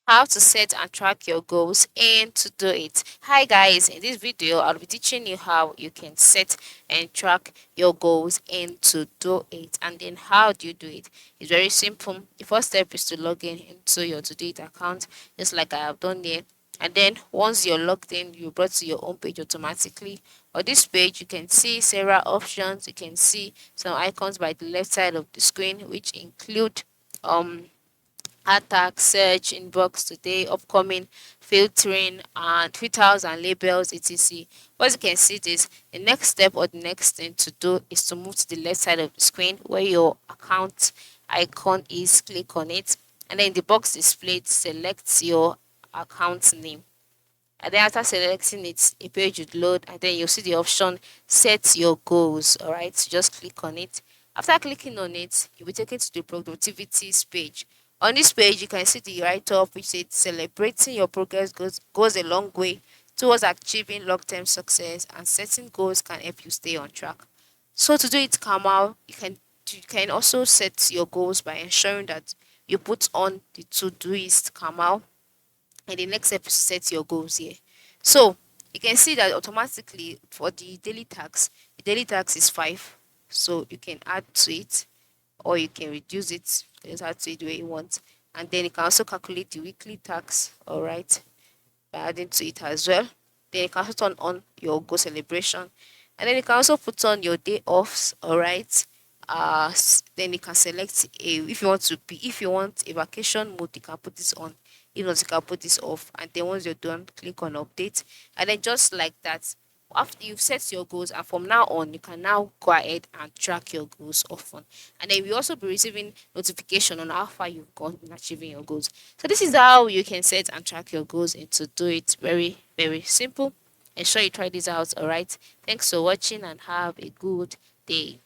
How to set and track your goals and to do it. Hi guys, in this video I'll be teaching you how you can set and track your goals and to do it. And then how do you do it? It's very simple. The first step is to log in into your to do it account, just like I have done here. And then once you're logged in, you're brought to your home page automatically. On this page you can see several options. You can see some icons by the left side of the screen, which include attack, search, inbox today, upcoming, filtering, and filters and labels, etc. As you can see this, the next step or the next thing to do is to move to the left side of the screen where your account icon is. Click on it, and then in the box displayed, select your account name. And then after selecting it, a page would load, and then you'll see the option set your goals. All right, so just click on it. After clicking on it, you'll be taken to the productivities page. On this page, you can see the write up which says celebrating your progress goes a long way towards achieving long-term success, and setting goals can help you stay on track. So to do it, Kamal, you can also set your goals by ensuring that you put on the Todoist, Kamal, and the next step is to set your goals here. So you can see that automatically for the daily tax is 5. So you can add to it or you can reduce it. Just add to it the way you want. And then you can also calculate the weekly tax, all right, by adding to it as well. Then you can also turn on your goal celebration. And then you can also put on your day offs, all right. Then you can select a if you want to be if you want a vacation mode, you can put this on. If not, you can put this off. And then once you're done, click on update. And then just like that, after you've set your goals, and from now on, you can now go ahead and track your goals often. And then we also be receiving notification on how far you've gone in achieving your goals. So this is how you can set and track your goals and to do it very, very simple. Ensure you try this out. All right. Thanks for watching and have a good day.